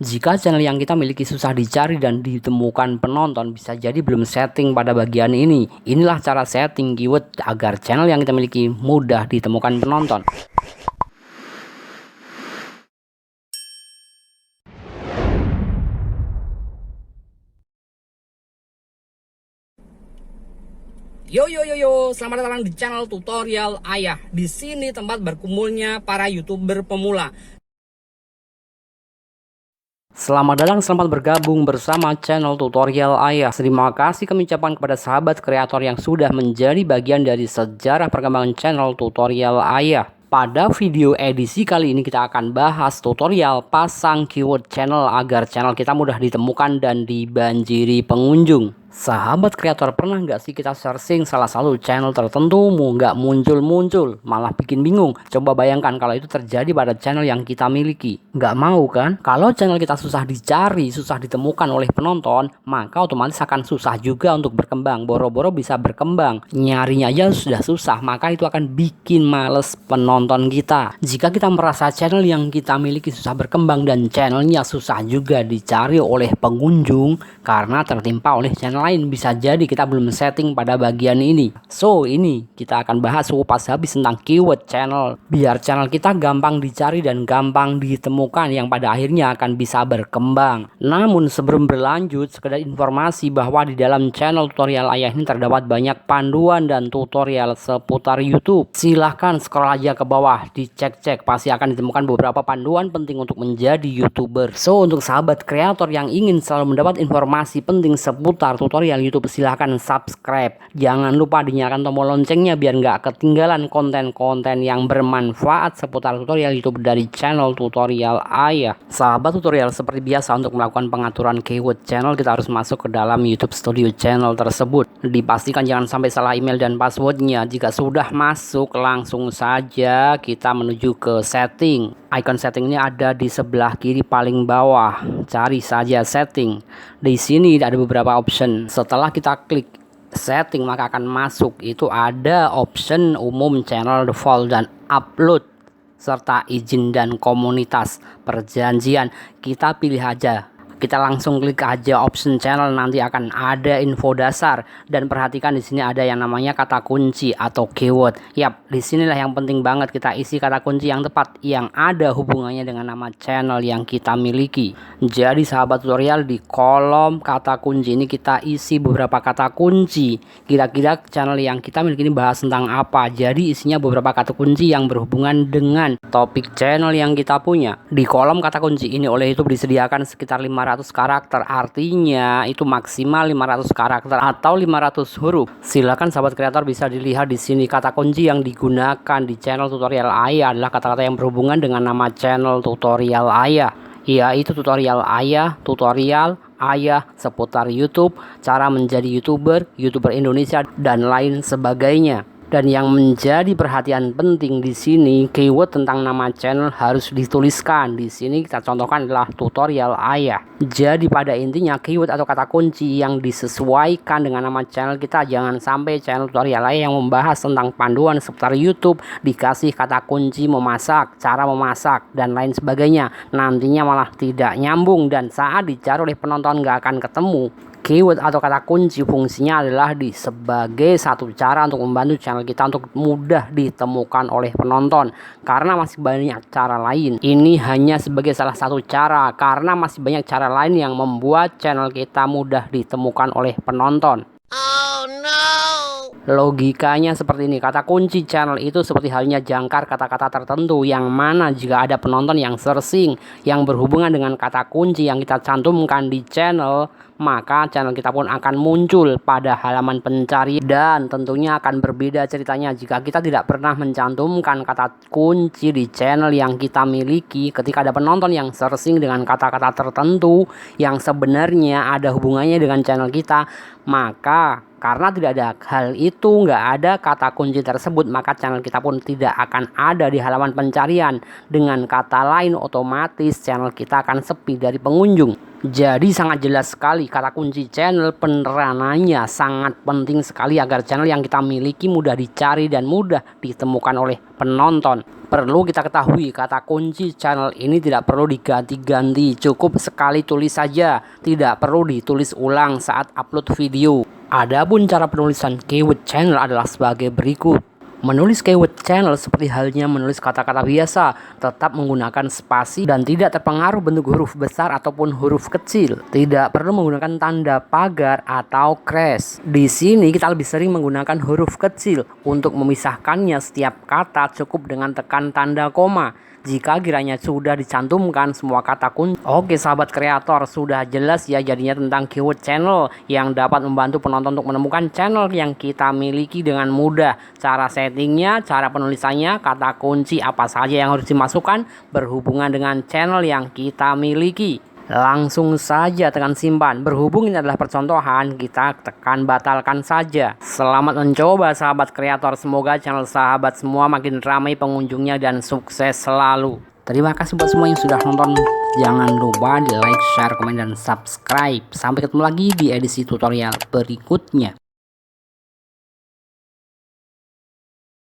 Jika channel yang kita miliki susah dicari dan ditemukan penonton, bisa jadi belum setting pada bagian ini. Inilah cara setting keyword agar channel yang kita miliki mudah ditemukan penonton. Yo, selamat datang di channel tutorial Ayah. Di sini tempat berkumpulnya para YouTuber pemula. Selamat datang, selamat bergabung bersama channel tutorial Ayah. Terima kasih kami ucapkan kepada sahabat kreator yang sudah menjadi bagian dari sejarah perkembangan channel tutorial Ayah. Pada video edisi kali ini kita akan bahas tutorial pasang keyword channel agar channel kita mudah ditemukan dan dibanjiri pengunjung. Sahabat kreator, pernah nggak sih kita searching salah satu channel tertentu nggak muncul-muncul, malah bikin bingung. Coba bayangkan kalau itu terjadi pada channel yang kita miliki. Nggak mau kan? Kalau channel kita susah dicari, susah ditemukan oleh penonton, maka otomatis akan susah juga untuk berkembang. Boro-boro bisa berkembang, nyarinya aja sudah susah, maka itu akan bikin males penonton kita. Jika kita merasa channel yang kita miliki susah berkembang dan channelnya susah juga dicari oleh pengunjung karena tertimpa oleh channel lain, bisa jadi kita belum setting pada bagian ini. So, ini kita akan bahas kupas habis tentang keyword channel biar channel kita gampang dicari dan gampang ditemukan yang pada akhirnya akan bisa berkembang. Namun sebelum berlanjut, sekedar informasi bahwa di dalam channel tutorial Ayah ini terdapat banyak panduan dan tutorial seputar YouTube. Silahkan scroll aja ke bawah, dicek-cek, pasti akan ditemukan beberapa panduan penting untuk menjadi YouTuber. So, untuk sahabat kreator yang ingin selalu mendapat informasi penting seputar tutorial YouTube, silahkan subscribe. Jangan lupa dinyalakan tombol loncengnya biar nggak ketinggalan konten-konten yang bermanfaat seputar tutorial YouTube dari channel tutorial Ayah. Sahabat tutorial, seperti biasa untuk melakukan pengaturan keyword channel kita harus masuk ke dalam YouTube Studio channel tersebut. Dipastikan jangan sampai salah email dan passwordnya. Jika sudah masuk, langsung saja kita menuju ke setting. Icon setting ini ada di sebelah kiri paling bawah. Cari saja setting. Di sini ada beberapa option. Setelah kita klik setting, maka akan masuk itu ada option umum, channel, default, dan upload serta izin dan komunitas perjanjian. Kita pilih aja. Kita langsung klik aja option channel, nanti akan ada info dasar dan perhatikan di sini ada yang namanya kata kunci atau keyword. Yap, disinilah yang penting banget kita isi kata kunci yang tepat yang ada hubungannya dengan nama channel yang kita miliki. Jadi sahabat tutorial, di kolom kata kunci ini kita isi beberapa kata kunci. Kira-kira channel yang kita miliki ini bahas tentang apa? Jadi isinya beberapa kata kunci yang berhubungan dengan topik channel yang kita punya. Di kolom kata kunci ini oleh YouTube disediakan sekitar 500 karakter, artinya itu maksimal 500 karakter atau 500 huruf. Silakan sahabat kreator bisa dilihat di sini kata kunci yang digunakan di channel tutorial Ayah adalah kata-kata yang berhubungan dengan nama channel tutorial Ayah, yaitu tutorial Ayah, tutorial Ayah seputar YouTube, cara menjadi YouTuber Indonesia, dan lain sebagainya. Dan yang menjadi perhatian penting di sini, keyword tentang nama channel harus dituliskan. Di sini kita contohkan adalah tutorial Ayah. Jadi pada intinya keyword atau kata kunci yang disesuaikan dengan nama channel kita. Jangan sampai channel tutorial Ayah yang membahas tentang panduan seputar YouTube dikasih kata kunci memasak, cara memasak, dan lain sebagainya. Nantinya malah tidak nyambung dan saat dicari oleh penonton nggak akan ketemu. Keyword atau kata kunci fungsinya adalah sebagai satu cara untuk membantu channel kita untuk mudah ditemukan oleh penonton, karena masih banyak cara lain. Ini hanya sebagai salah satu cara, karena masih banyak cara lain yang membuat channel kita mudah ditemukan oleh penonton. Oh no! Logikanya seperti ini, kata kunci channel itu seperti halnya jangkar kata-kata tertentu yang mana jika ada penonton yang searching yang berhubungan dengan kata kunci yang kita cantumkan di channel, maka channel kita pun akan muncul pada halaman pencari. Dan tentunya akan berbeda ceritanya jika kita tidak pernah mencantumkan kata kunci di channel yang kita miliki. Ketika ada penonton yang searching dengan kata-kata tertentu yang sebenarnya ada hubungannya dengan channel kita, maka karena tidak ada hal itu, nggak ada kata kunci tersebut, maka channel kita pun tidak akan ada di halaman pencarian. Dengan kata lain, otomatis channel kita akan sepi dari pengunjung. Jadi sangat jelas sekali kata kunci channel peneranannya sangat penting sekali agar channel yang kita miliki mudah dicari dan mudah ditemukan oleh penonton. Perlu kita ketahui, kata kunci channel ini tidak perlu diganti-ganti, cukup sekali tulis saja, tidak perlu ditulis ulang saat upload video. Adapun cara penulisan keyword channel adalah sebagai berikut. Menulis keyword channel seperti halnya menulis kata-kata biasa, tetap menggunakan spasi dan tidak terpengaruh bentuk huruf besar ataupun huruf kecil. Tidak perlu menggunakan tanda pagar atau crash. Di sini kita lebih sering menggunakan huruf kecil. Untuk memisahkannya setiap kata cukup dengan tekan tanda koma. Jika kiranya sudah dicantumkan semua kata kunci. Oke sahabat kreator, sudah jelas ya jadinya tentang keyword channel yang dapat membantu penonton untuk menemukan channel yang kita miliki dengan mudah. Cara settingnya, cara penulisannya, kata kunci apa saja yang harus dimasukkan berhubungan dengan channel yang kita miliki. Langsung saja tekan simpan. Berhubung ini adalah percontohan, kita tekan batalkan saja. Selamat mencoba sahabat kreator. Semoga channel sahabat semua makin ramai pengunjungnya dan sukses selalu. Terima kasih buat semua yang sudah nonton. Jangan lupa di like, share, komen, dan subscribe. Sampai ketemu lagi di edisi tutorial berikutnya.